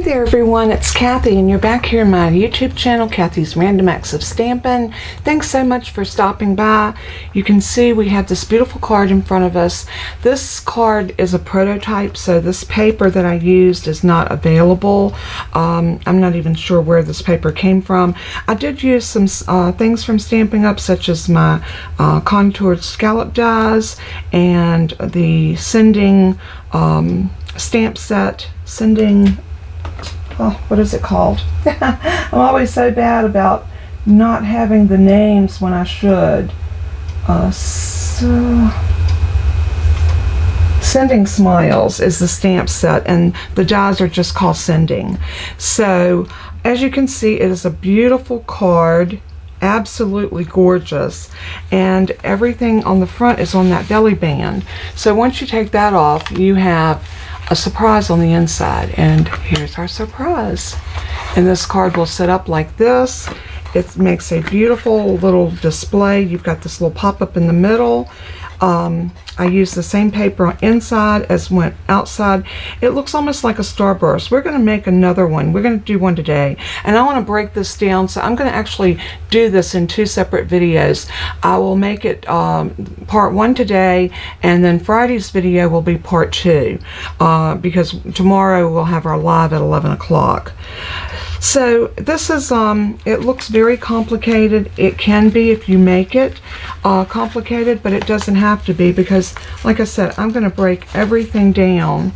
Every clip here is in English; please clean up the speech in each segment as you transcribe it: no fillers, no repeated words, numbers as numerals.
there everyone, it's Kathy and you're back here in my YouTube channel, Kathy's Random Acts of Stampin'. Thanks so much for stopping by. You can see we have this beautiful card in front of us. This card is a prototype, so this paper that I used is not available. I'm not even sure where this paper came from. I did use some things from Stampin' Up, such as my contoured scallop dies and the sending stamp set, what is it called? I'm always so bad about not having the names when I should. Sending Smiles is the stamp set, and the dies are just called Sending. So as you can see, it is a beautiful card, absolutely gorgeous, and everything on the front is on that belly band. So once you take that off, you have a surprise on the inside, and here's our surprise. And this card will set up like this. It makes a beautiful little display. You've got this little pop-up in the middle. I used the same paper on inside as went outside. It looks almost like a starburst. We're going to make another one. We're going to do one today, and I want to break this down, so I'm going to actually do this in two separate videos. I will make it part one today, and then Friday's video will be part two, because tomorrow we'll have our live at 11 o'clock. So this is, it looks very complicated. It can be if you make it complicated, but it doesn't have to be, because like I said, I'm going to break everything down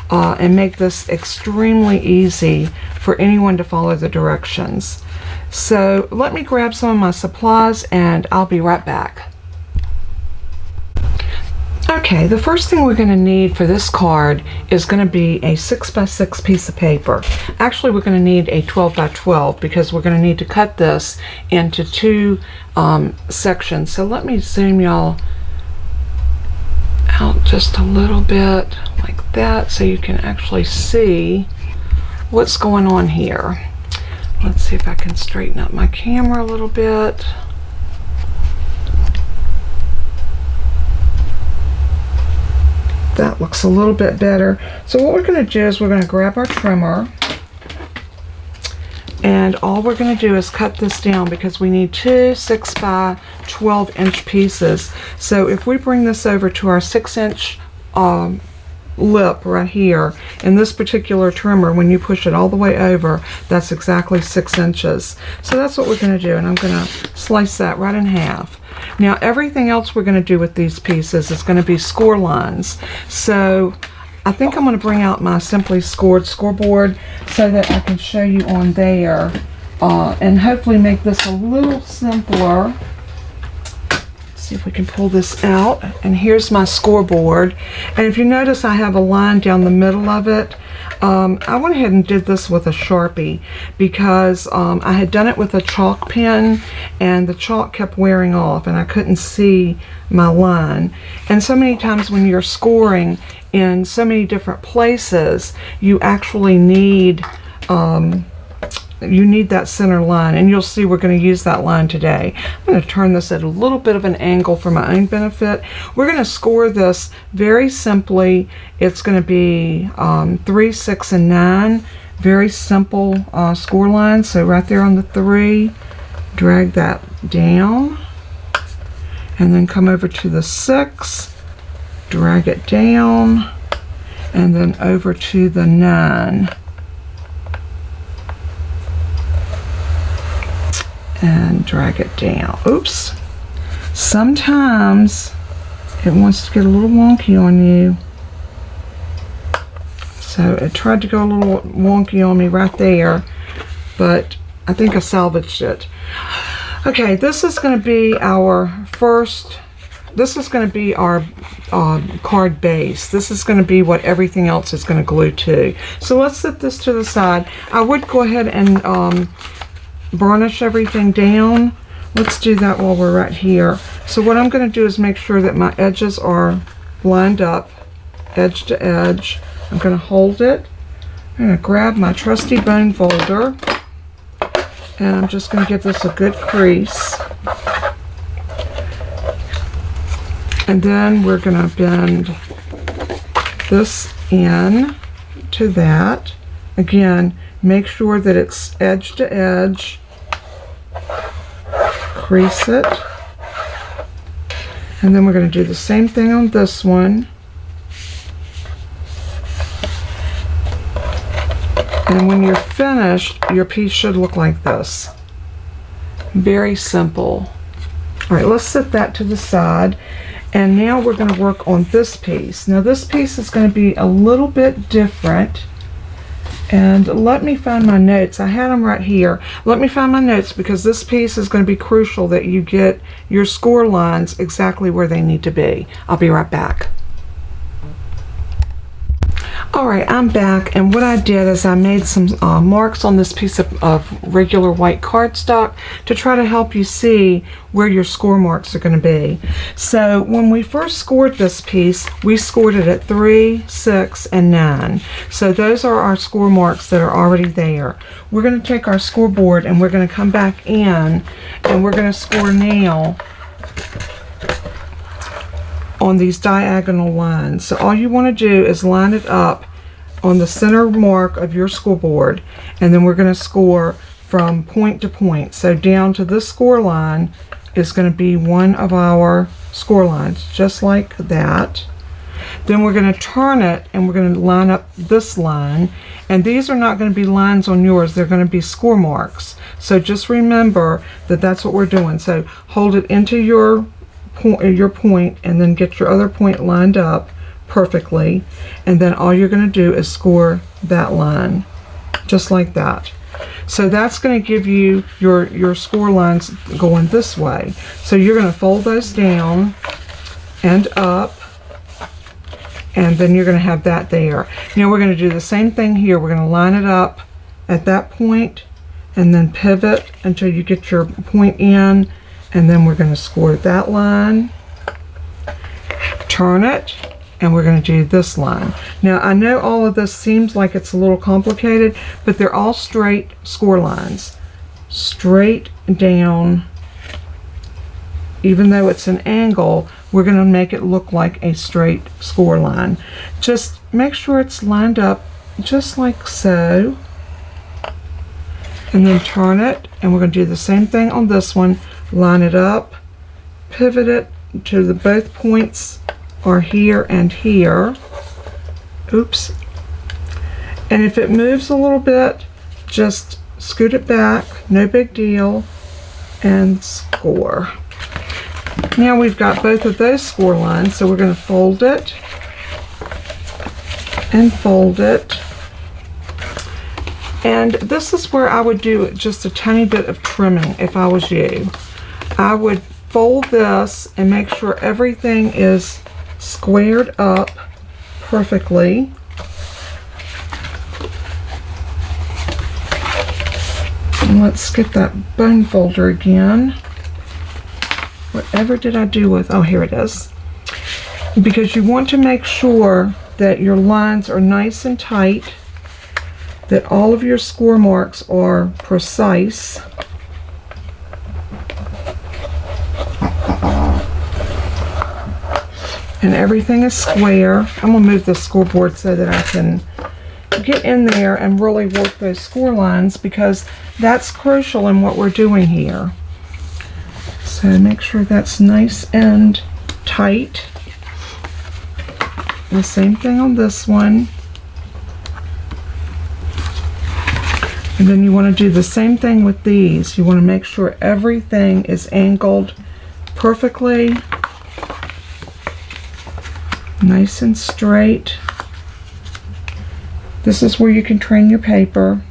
and make this extremely easy for anyone to follow the directions. So let me grab some of my supplies and I'll be right back. Okay, the first thing we're going to need for this card is going to be a 6x6 piece of paper. Actually, we're going to need a 12x12 because we're going to need to cut this into two sections. So let me zoom y'all out just a little bit like that so you can actually see what's going on here. Let's see if I can straighten up my camera a little bit. That looks a little bit better. So what we're going to do is we're going to grab our trimmer, and all we're going to do is cut this down because we need two 6x12" pieces. So if we bring this over to our 6" lip right here in this particular trimmer, when you push it all the way over, that's exactly 6 inches. So that's what we're going to do, and I'm going to slice that right in half. Now everything else we're going to do with these pieces is going to be score lines. So I think I'm going to bring out my Simply Scored scoreboard so that I can show you on there and hopefully make this a little simpler. See if we can pull this out, and here's my scoreboard. And if you notice, I have a line down the middle of it. I went ahead and did this with a Sharpie because I had done it with a chalk pen and the chalk kept wearing off and I couldn't see my line. And so many times when you're scoring in so many different places, you actually need that center line, and you'll see we're going to use that line today. I'm going to turn this at a little bit of an angle for my own benefit. We're going to score this very simply. It's going to be 3, 6, and 9. Very simple score line. So right there on the 3, drag that down, and then come over to the 6, drag it down, and then over to the 9. And drag it down. Oops. Sometimes it wants to get a little wonky on you. So it tried to go a little wonky on me right there, but I think I salvaged it. Okay, this is going to be our first, this is going to be our card base. This is going to be what everything else is going to glue to. So let's set this to the side. I would go ahead and varnish everything down. Let's do that while we're right here. So what I'm going to do is make sure that my edges are lined up, edge to edge. I'm going to hold it. I'm going to grab my trusty bone folder, and I'm just going to give this a good crease. And then we're going to bend this in to that Again, make sure that it's edge to edge. Crease it. And then we're going to do the same thing on this one. And when you're finished, your piece should look like this. Very simple. All right, let's set that to the side. And now we're going to work on this piece. Now this piece is going to be a little bit different. And let me find my notes. I had them right here. Let me find my notes because this piece is going to be crucial that you get your score lines exactly where they need to be. I'll be right back. Alright, I'm back, and what I did is I made some marks on this piece of regular white cardstock to try to help you see where your score marks are going to be. So when we first scored this piece, we scored it at 3, 6, and 9. So those are our score marks that are already there. We're going to take our scoreboard and we're going to come back in and we're going to score now on these diagonal lines. So all you want to do is line it up on the center mark of your scoreboard, and then we're going to score from point to point. So down to this score line is going to be one of our score lines, just like that. Then we're going to turn it and we're going to line up this line, and these are not going to be lines on yours, they're going to be score marks. So just remember that that's what we're doing. So hold it into your point and then get your other point lined up perfectly, and then all you're going to do is score that line just like that. So that's going to give you your score lines going this way. So you're going to fold those down and up, and then you're going to have that there. Now we're going to do the same thing here. We're going to line it up at that point and then pivot until you get your point in, and then we're going to score that line, turn it, and we're going to do this line. Now I know all of this seems like it's a little complicated, but they're all straight score lines. Straight down. Even though it's an angle, we're going to make it look like a straight score line. Just make sure it's lined up just like so. And then turn it, and we're going to do the same thing on this one. Line it up, pivot it to the both points are here and here. Oops. And if it moves a little bit, just scoot it back, no big deal, and score. Now we've got both of those score lines, so we're going to fold it and fold it. And this is where I would do just a tiny bit of trimming if I was you. I would fold this and make sure everything is squared up perfectly. And let's get that bone folder again. Whatever did I do with, oh, here it is. Because you want to make sure that your lines are nice and tight, that all of your score marks are precise. And everything is square. I'm going to move the scoreboard so that I can get in there and really work those score lines, because that's crucial in what we're doing here. So make sure that's nice and tight. The same thing on this one. And then you want to do the same thing with these. You want to make sure everything is angled perfectly. Nice and straight. This is where you can train your paper.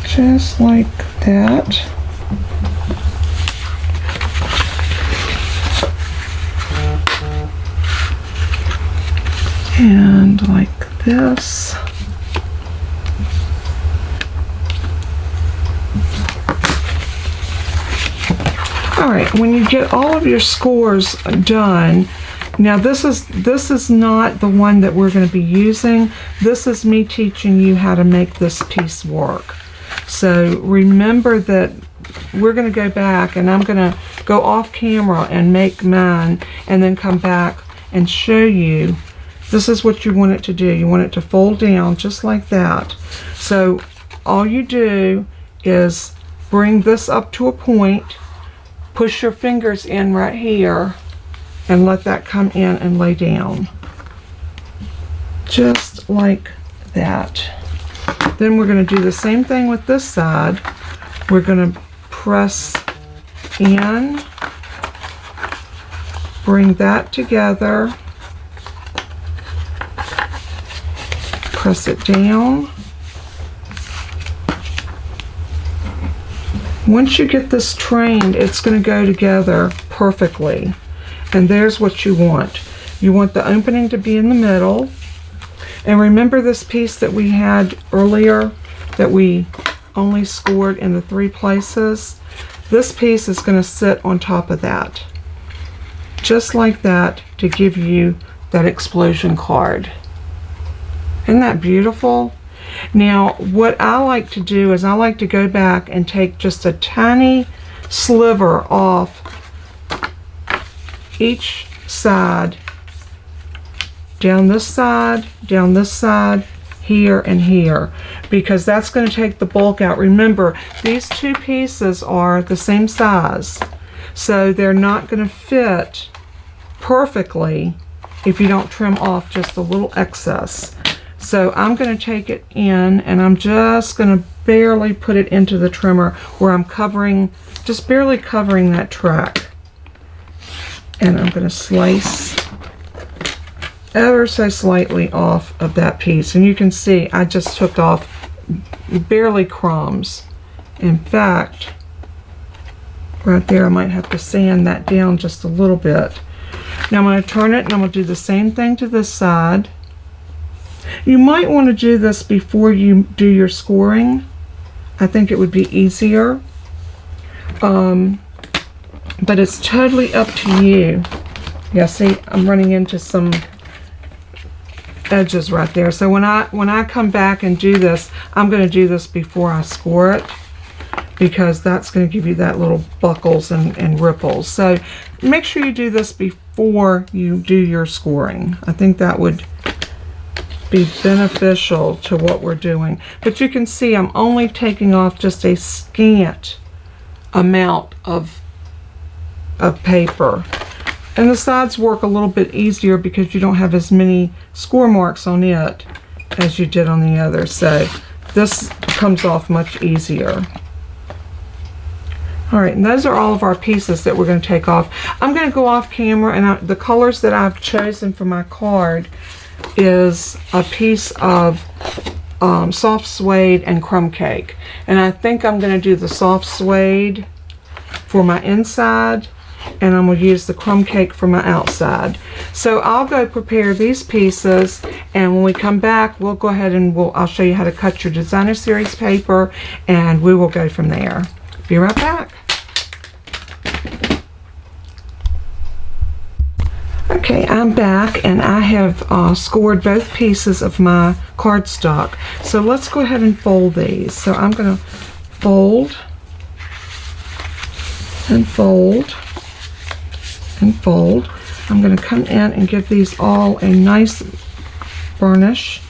Just like that. And like this. Alright, when you get all of your scores done, now this is not the one that we're going to be using. This is me teaching you how to make this piece work. So remember that we're going to go back, and I'm going to go off camera and make mine, and then come back and show you. This is what you want it to do. You want it to fold down just like that. So all you do is bring this up to a point, push your fingers in right here, and let that come in and lay down. Just like that. Then we're going to do the same thing with this side. We're going to press in, bring that together, press it down. Once you get this trained, it's going to go together perfectly. And there's what you want. You want the opening to be in the middle. And remember this piece that we had earlier that we only scored in the 3 places? This piece is going to sit on top of that. Just like that, to give you that explosion card. Isn't that beautiful? Now, what I like to do is I like to go back and take just a tiny sliver off each side, down this side, here and here, because that's going to take the bulk out. Remember, these 2 pieces are the same size, so they're not going to fit perfectly if you don't trim off just a little excess. So I'm going to take it in, and I'm just going to barely put it into the trimmer where I'm covering, just barely covering that track. And I'm going to slice ever so slightly off of that piece. And you can see I just took off barely crumbs. In fact, right there, I might have to sand that down just a little bit. Now I'm going to turn it, and I'm going to do the same thing to this side. You might want to do this before you do your scoring. I think it would be easier. But it's totally up to you. Yeah, see, I'm running into some edges right there. So when I come back and do this, I'm going to do this before I score it, because that's going to give you that little buckles and ripples. So make sure you do this before you do your scoring. I think that would be beneficial to what we're doing. But you can see I'm only taking off just a scant amount of paper. And the sides work a little bit easier because you don't have as many score marks on it as you did on the other. So this comes off much easier. Alright, and those are all of our pieces that we're going to take off. I'm going to go off camera, and the colors that I've chosen for my card is a piece of soft suede and crumb cake. And I think I'm going to do the soft suede for my inside, and I'm going to use the crumb cake for my outside. So I'll go prepare these pieces, and when we come back, we'll go ahead and I'll show you how to cut your designer series paper, and we will go from there. Be right back. Okay, I'm back, and I have scored both pieces of my cardstock. So let's go ahead and fold these. So I'm going to fold and fold and fold. I'm going to come in and give these all a nice burnish.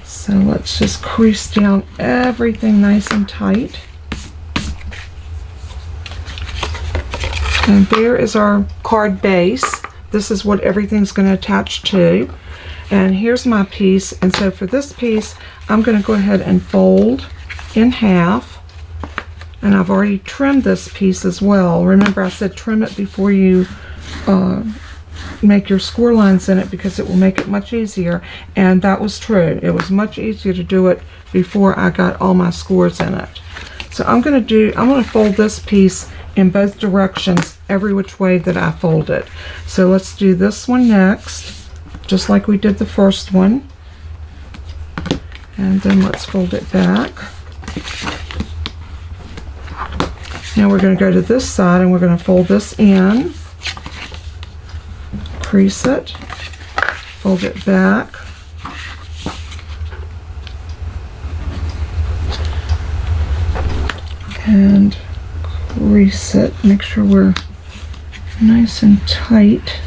So let's just crease down everything nice and tight. And there is our card base. This is what everything's going to attach to. And here's my piece. And so for this piece, I'm going to go ahead and fold in half. And I've already trimmed this piece as well. Remember, I said trim it before you make your score lines in it, because it will make it much easier. And that was true. It was much easier to do it before I got all my scores in it. So I'm going to fold this piece in both directions, every which way that I fold it. So let's do this one next, just like we did the first one. And then let's fold it back. Now we're going to go to this side, and we're going to fold this in, crease it, fold it back, and crease it. Make sure we're nice and tight.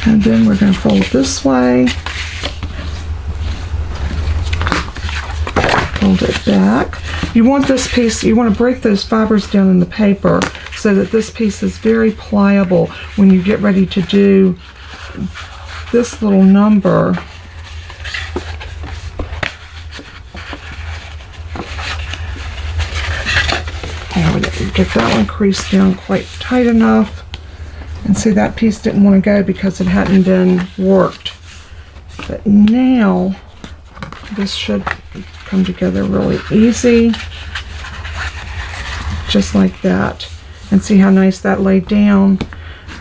And then we're going to fold this way, fold it back. You want this piece, you want to break those fibers down in the paper so that this piece is very pliable when you get ready to do this little number. There we go. Get that one creased down quite tight enough. And see, that piece didn't want to go because it hadn't been worked. But now, this should come together really easy. Just like that. And see how nice that laid down?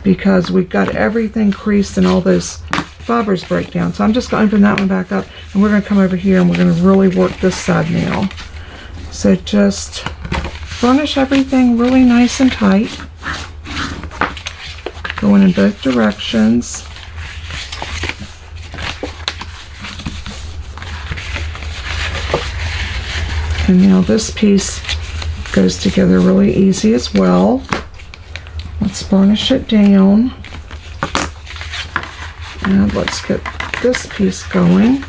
Because we've got everything creased and all those fibers break down. So I'm just going to open that one back up. And we're going to come over here and we're going to really work this side now. So just burnish everything really nice and tight. Going in both directions. And now this piece goes together really easy as well. Let's burnish it down. And let's get this piece going.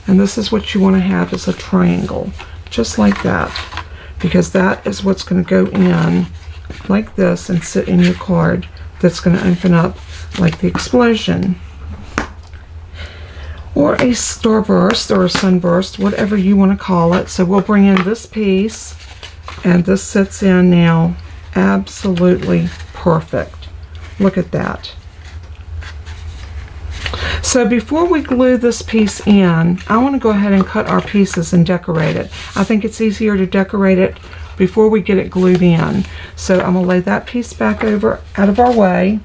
And this is what you want to have, is a triangle. Just like that. Because that is what's going to go in like this and sit in your card that's going to open up like the explosion or a starburst or a sunburst, whatever you want to call it. So we'll bring in this piece and this sits in now absolutely perfect. Look at that. So before we glue this piece in, I want to go ahead and cut our pieces and decorate it. I think it's easier to decorate it before we get it glued in. So I'm going to lay that piece back over out of our way.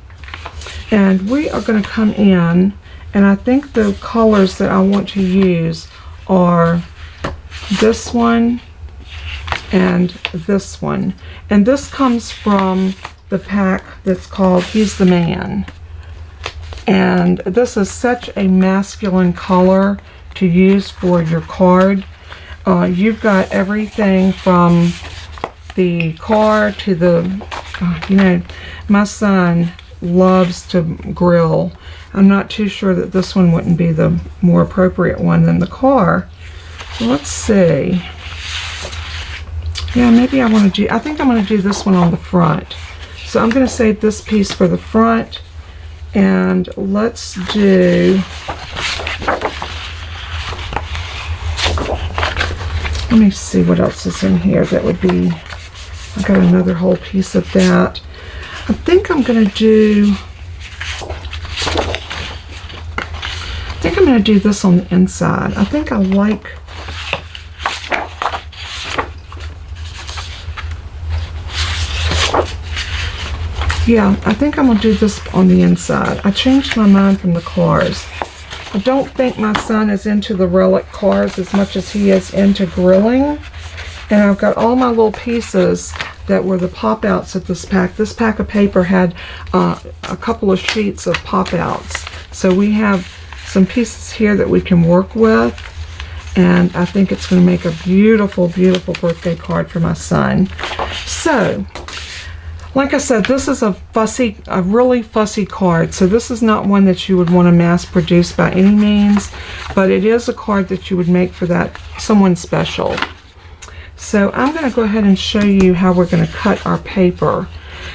And we are going to come in, and I think the colors that I want to use are this one and this one. And this comes from the pack that's called He's the Man. And this is such a masculine color to use for your card. You've got everything from the car to the, you know, my son loves to grill. I'm not too sure that this one wouldn't be the more appropriate one than the car. So let's see. Yeah, maybe I want to do, I think I'm going to do this one on the front. So I'm going to save this piece for the front. And let's do, let me see what else is in here that would be, I got another whole piece of that. I think I'm going to do, this on the inside. I think I like, yeah, I think I'm going to do this on the inside. I changed my mind from the cars. I don't think my son is into the relic cars as much as he is into grilling. And I've got all my little pieces that were the pop-outs of this pack. This pack of paper had a couple of sheets of pop-outs. So we have some pieces here that we can work with. And I think it's going to make a beautiful, beautiful birthday card for my son. So, like I said, this is a really fussy card. So this is not one that you would want to mass produce by any means, but it is a card that you would make for that someone special. So I'm going to go ahead and show you how we're going to cut our paper.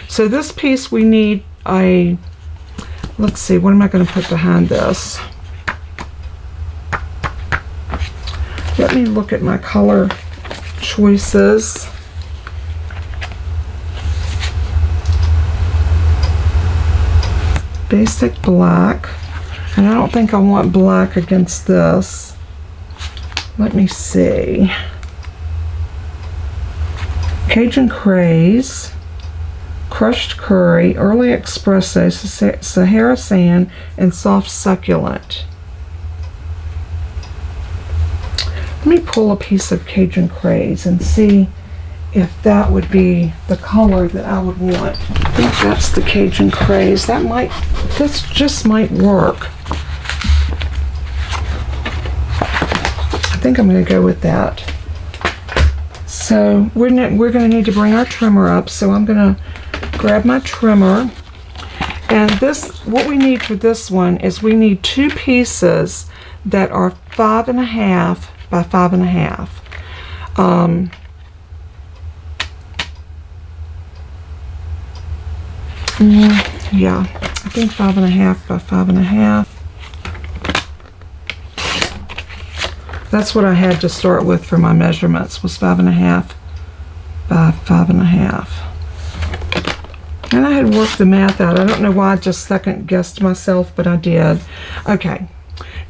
So this piece we need a, let's see, what am I going to put behind this? Let me look at my color choices. Basic black, and I don't think I want black against this. Let me see. Cajun Craze, Crushed Curry, Early Espresso, Sahara Sand, and Soft Succulent. Let me pull a piece of Cajun Craze and see if that would be the color that I would want. I think that's the Cajun Craze. This just might work. I think I'm going to go with that. So we're going to need to bring our trimmer up. So I'm going to grab my trimmer. And what we need for this one is we need 2 pieces that are 5.5 by 5.5. Yeah, I think 5.5 by 5.5. That's what I had to start with for my measurements, was 5.5 by 5.5. And I had worked the math out. I don't know why I just second guessed myself, but I did. Okay,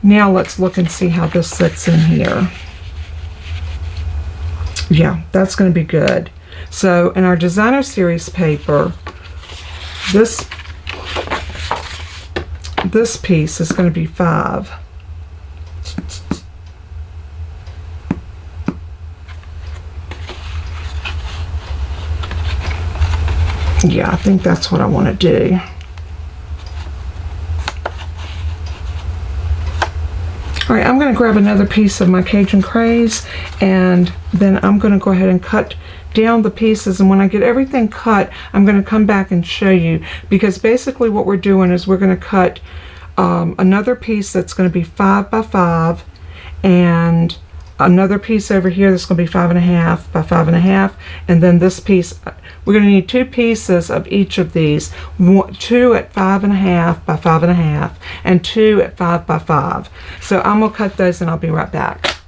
now let's look and see how this sits in here. Yeah, that's going to be good. So in our designer series paper, this piece is going to be 5. Yeah, I think that's what I want to do. All right, I'm going to grab another piece of my Cajun Craze, and then I'm going to go ahead and cut down the pieces. And when I get everything cut, I'm going to come back and show you, because basically what we're doing is we're going to cut another piece that's going to be 5 by 5, and another piece over here that's going to be 5.5 by 5.5, and then this piece. We're going to need 2 pieces of each of these, 2 at 5.5 by 5.5 and 2 at 5 by 5. So I'm going to cut those and I'll be right back.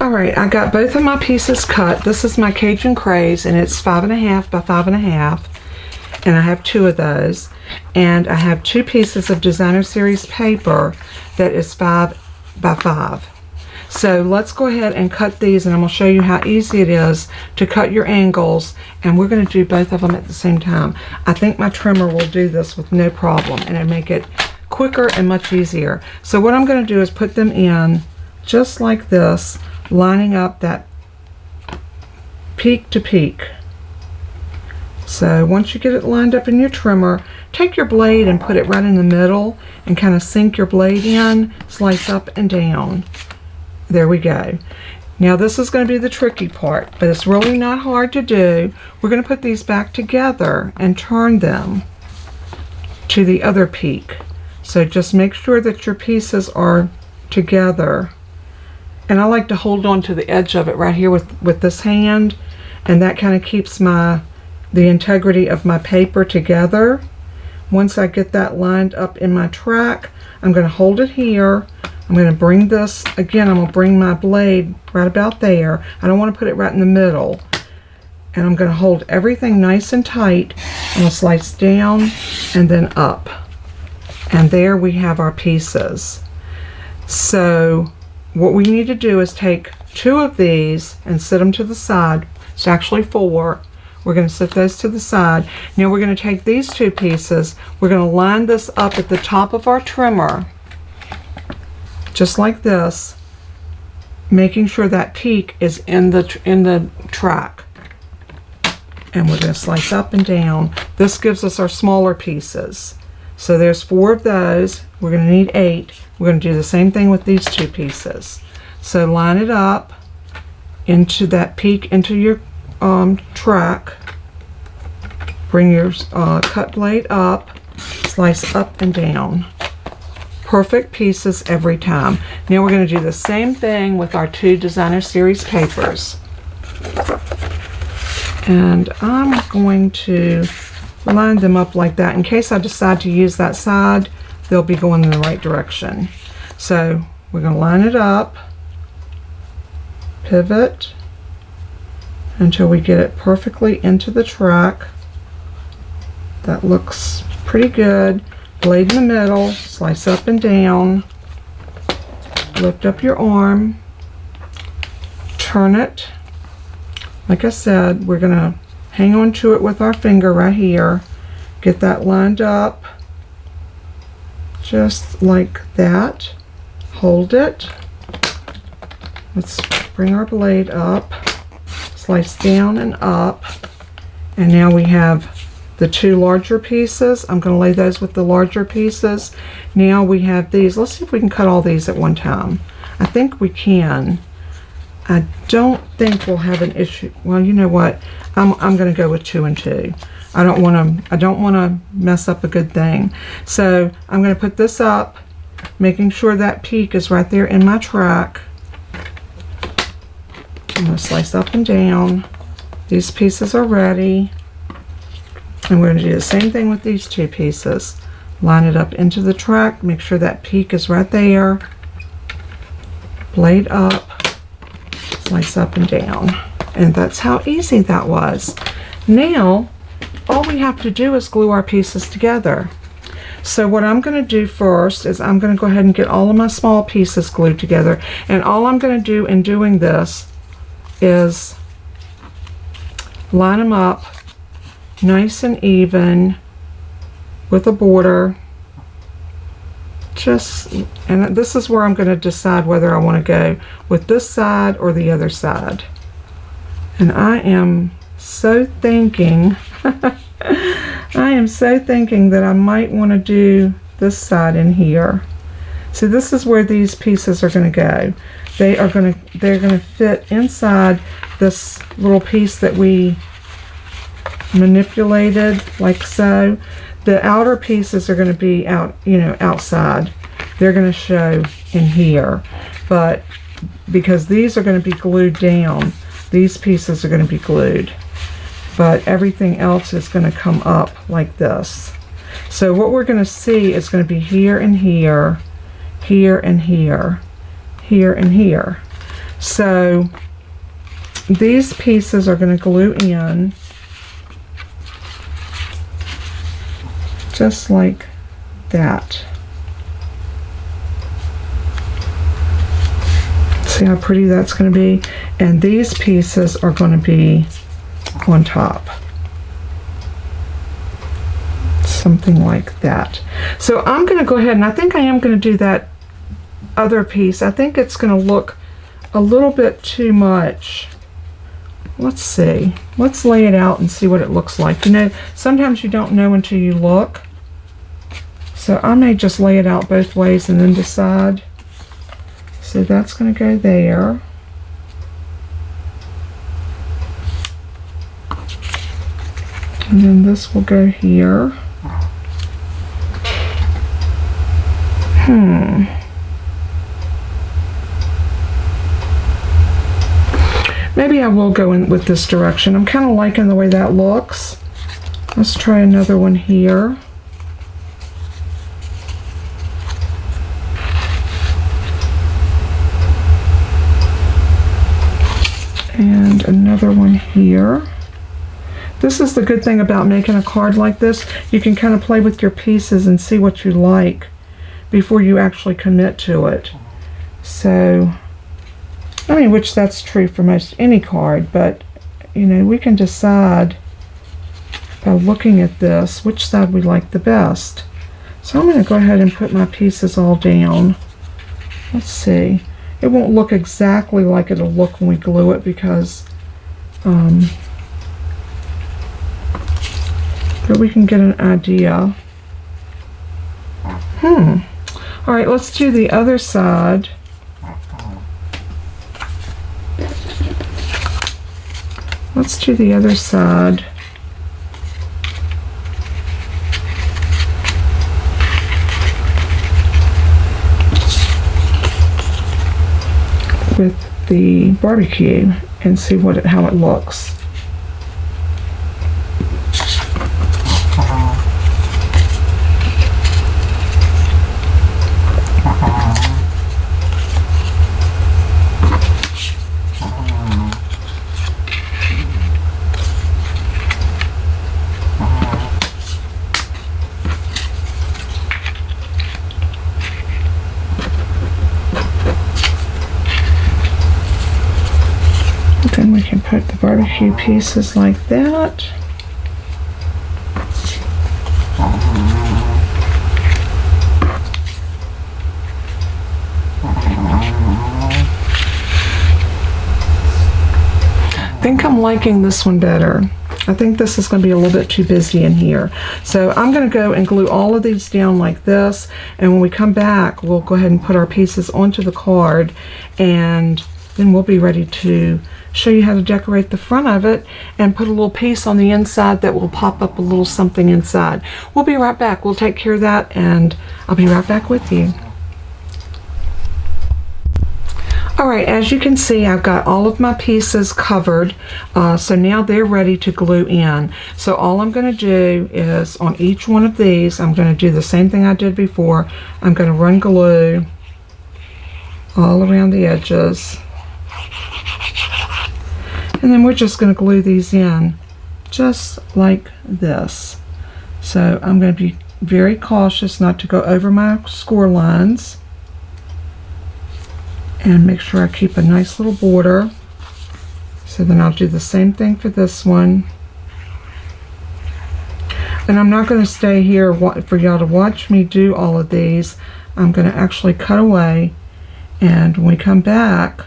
Alright, I got both of my pieces cut. This is my Cajun Craze, and it's 5.5 by 5.5, and I have 2 of those. And I have 2 pieces of designer series paper that is 5 by 5. So let's go ahead and cut these, and I'm going to show you how easy it is to cut your angles, and we're going to do both of them at the same time. I think my trimmer will do this with no problem, and it'll make it quicker and much easier. So what I'm going to do is put them in just like this, lining up that peak to peak. So once you get it lined up in your trimmer, take your blade and put it right in the middle and kind of sink your blade in, slice up and down. There we go. Now this is going to be the tricky part, but it's really not hard to do. We're going to put these back together and turn them to the other peak. So just make sure that your pieces are together. And I like to hold on to the edge of it right here with this hand, and that kind of keeps the integrity of my paper together. Once I get that lined up in my track, I'm going to hold it here. I'm going to bring this, again, I'm going to bring my blade right about there. I don't want to put it right in the middle. And I'm going to hold everything nice and tight. I'm going to slice down and then up. And there we have our pieces. So what we need to do is take 2 of these and set them to the side. It's actually 4. We're going to set those to the side. Now we're going to take these 2 pieces. We're going to line this up at the top of our trimmer, just like this, making sure that peak is in the track. And we're going to slice up and down. This gives us our smaller pieces. So there's 4 of those. We're going to need 8. We're going to do the same thing with these 2 pieces. So line it up into that peak, into your track. Bring your cut blade up, slice up and down. Perfect pieces every time. Now we're going to do the same thing with our 2 designer series papers. And I'm going to line them up like that. In case I decide to use that side, they'll be going in the right direction. So we're going to line it up, pivot until we get it perfectly into the track. That looks pretty good. Blade in the middle, slice up and down, lift up your arm, turn it. Like I said, we're going to hang on to it with our finger right here, get that lined up just like that, hold it, Let's bring our blade up, slice down and up, and now we have the two larger pieces. I'm going to lay those with the larger pieces. Now we have these. Let's see if we can cut all these at one time. I think we can. I don't think we'll have an issue. Well, you know what? I'm going to go with 2 and 2. I don't want to mess up a good thing. So I'm going to put this up, making sure that peak is right there in my track. I'm going to slice up and down. These pieces are ready. And we're going to do the same thing with these two pieces. Line it up into the track, make sure that peak is right there. Blade up, slice up and down. And that's how easy that was. Now, all we have to do is glue our pieces together. So what I'm going to do first is I'm going to go ahead and get all of my small pieces glued together. And all I'm going to do in doing this is line them up nice and even with a border. And this is where I'm going to decide whether I want to go with this side or the other side. And I am so thinking that I might want to do this side in here. So this is where these pieces are going to go. They're going to fit inside this little piece that we manipulated, like so. The outer pieces are going to be out, outside. They're going to show in here, but because these are going to be glued down, these pieces are going to be glued, but everything else is going to come up like this. So what we're going to see is going to be here and here, here and here, here and here. So these pieces are going to glue in just like that. See how pretty that's going to be? And these pieces are going to be on top. Something like that. So I'm going to go ahead, and I think I am going to do that other piece. I think it's going to look a little bit too much. Let's see. Let's lay it out and see what it looks like. Sometimes you don't know until you look. So I may just lay it out both ways and then decide. So that's going to go there. And then this will go here. Maybe I will go in with this direction. I'm kind of liking the way that looks. Let's try another one here. And another one here. This is the good thing about making a card like this. You can kind of play with your pieces and see what you like before you actually commit to it. So, I mean, which that's true for most any card, but we can decide by looking at this which side we like the best. So I'm going to go ahead and put my pieces all down. Let's see. It won't look exactly like it'll look when we glue it because but we can get an idea. Alright, let's do the other side. Let's do the other side. With the barbecue and see how it looks. Then we can put the barbecue pieces like that. think I'm liking this one better. I think this is going to be a little bit too busy in here. So I'm going to go and glue all of these down like this, and when we come back, we'll go ahead and put our pieces onto the card, and then we'll be ready to show you how to decorate the front of it and put a little piece on the inside that will pop up a little something inside. We'll be right back. We'll take care of that, and I'll be right back with you. Alright, as you can see, I've got all of my pieces covered, so now they're ready to glue in. So all I'm going to do is, on each one of these, I'm going to do the same thing I did before. I'm going to run glue all around the edges. And then we're just going to glue these in, just like this. So I'm going to be very cautious not to go over my score lines. And make sure I keep a nice little border. So then I'll do the same thing for this one. And I'm not going to stay here for y'all to watch me do all of these. I'm going to actually cut away, and when we come back,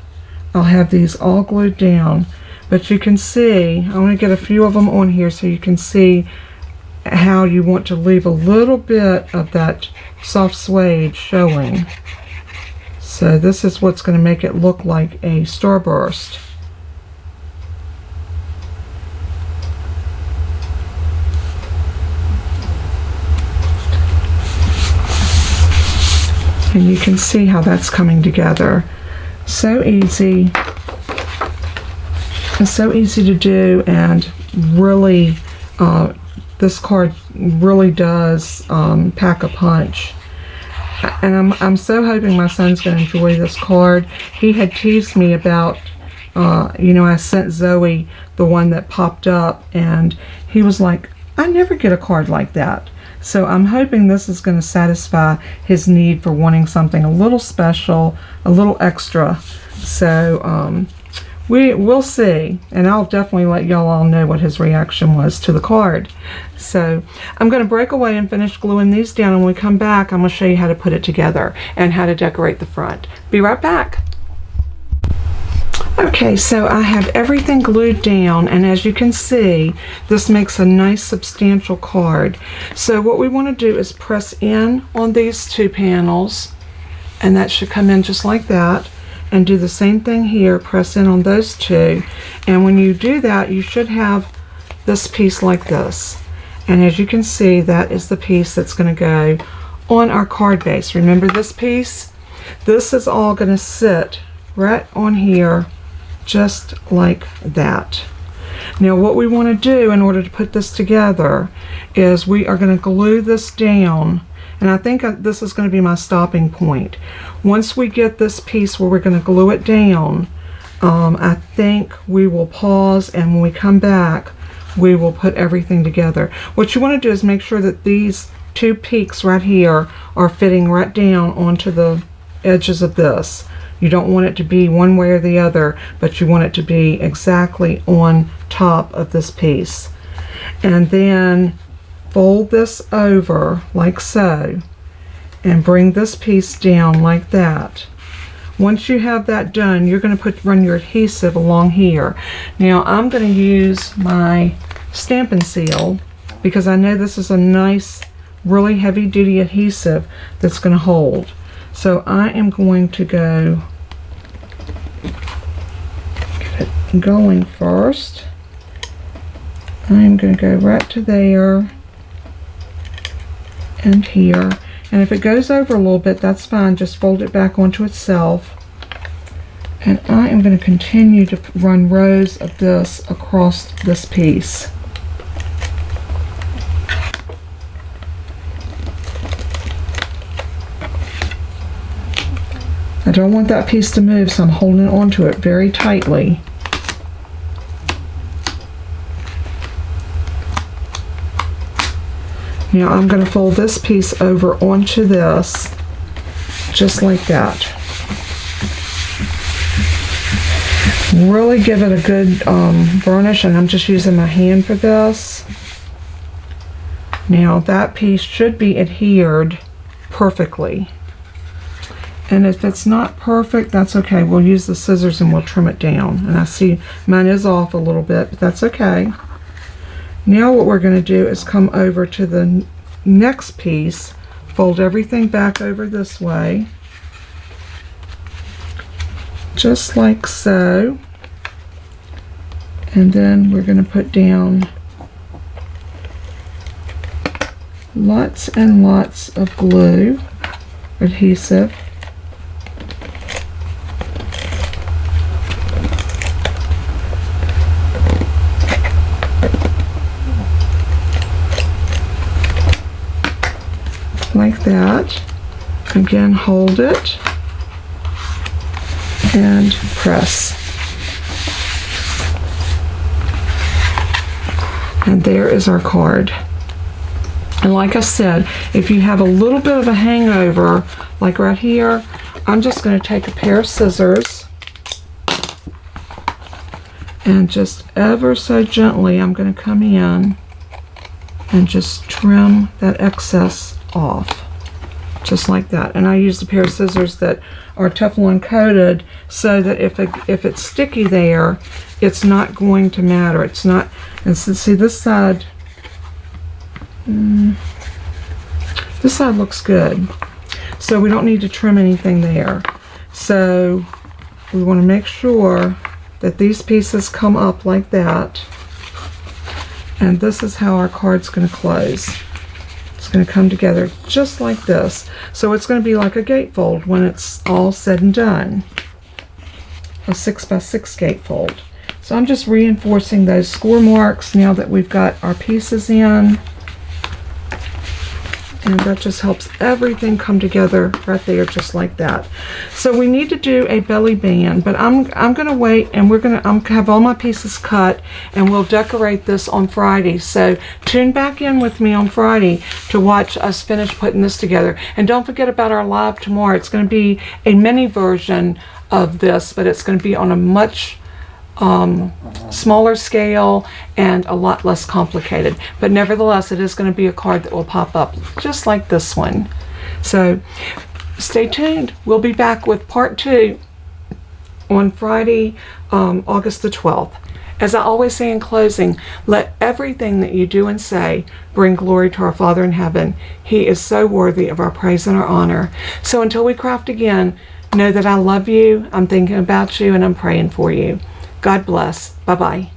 I'll have these all glued down. But you can see, I want to get a few of them on here so you can see how you want to leave a little bit of that soft suede showing. So this is what's going to make it look like a starburst. And you can see how that's coming together. So easy. It's so easy to do, and really, this card really does pack a punch. And I'm so hoping my son's going to enjoy this card. He had teased me about, you know, I sent Zoe the one that popped up, and he was like, I never get a card like that. So I'm hoping this is going to satisfy his need for wanting something a little special, a little extra. So we'll see, and I'll definitely let y'all all know what his reaction was to the card. So I'm going to break away and finish gluing these down, and when we come back, I'm going to show you how to put it together and how to decorate the front. Be right back. Okay, so I have everything glued down, and as you can see, this makes a nice substantial card. So what we want to do is press in on these two panels, and that should come in just like that. And do the same thing here, press in on those two, and when you do that, you should have this piece like this. And as you can see, that is the piece that's going to go on our card base. Remember this piece? This is all going to sit right on here, just like that. Now what we want to do in order to put this together is we are going to glue this down. And I think this is going to be my stopping point. Once we get this piece where we're going to glue it down, I think we will pause, and when we come back, we will put everything together. What you want to do is make sure that these two peaks right here are fitting right down onto the edges of this. You don't want it to be one way or the other, but you want it to be exactly on top of this piece. And then fold this over like so, and bring this piece down like that. Once you have that done, you're going to run your adhesive along here. Now I'm going to use my Stampin' Seal because I know this is a nice, really heavy-duty adhesive that's going to hold. So I am going to go get it going first. I'm going to go right to there and here, and if it goes over a little bit, that's fine, just fold it back onto itself. And I am going to continue to run rows of this across this piece. I don't want that piece to move, so I'm holding onto it very tightly. Now I'm going to fold this piece over onto this, just like that. Really give it a good burnish, and I'm just using my hand for this. Now that piece should be adhered perfectly. And if it's not perfect, that's okay. We'll use the scissors and we'll trim it down. And I see mine is off a little bit, but that's okay. Now what we're going to do is come over to the next piece, fold everything back over this way, just like so. And then we're going to put down lots and lots of glue, adhesive. Like that. Again, hold it and press. And there is our card. And like I said, if you have a little bit of a hangover, like right here, I'm just going to take a pair of scissors and just ever so gently, I'm going to come in and just trim that excess off, just like that. And I used a pair of scissors that are Teflon coated so that if it's sticky there, it's not going to matter. It's not. And so see this side, this side looks good, so we don't need to trim anything there. So we want to make sure that these pieces come up like that, and this is how our card's going to close. It's going to come together just like this. So it's going to be like a gatefold when it's all said and done. A 6x6 gatefold. So I'm just reinforcing those score marks now that we've got our pieces in. And that just helps everything come together right there, just like that. So we need to do a belly band, but I'm going to wait, and I'm have all my pieces cut, and we'll decorate this on Friday. So tune back in with me on Friday to watch us finish putting this together. And don't forget about our live tomorrow. It's going to be a mini version of this, but it's going to be on a much smaller scale and a lot less complicated, but nevertheless it is going to be a card that will pop up just like this one. So stay tuned. We'll be back with part 2 on Friday, August the 12th. As I always say in closing, let everything that you do and say bring glory to our Father in heaven. He is so worthy of our praise and our honor. So until we craft again, know that I love you, I'm thinking about you, and I'm praying for you. God bless. Bye-bye.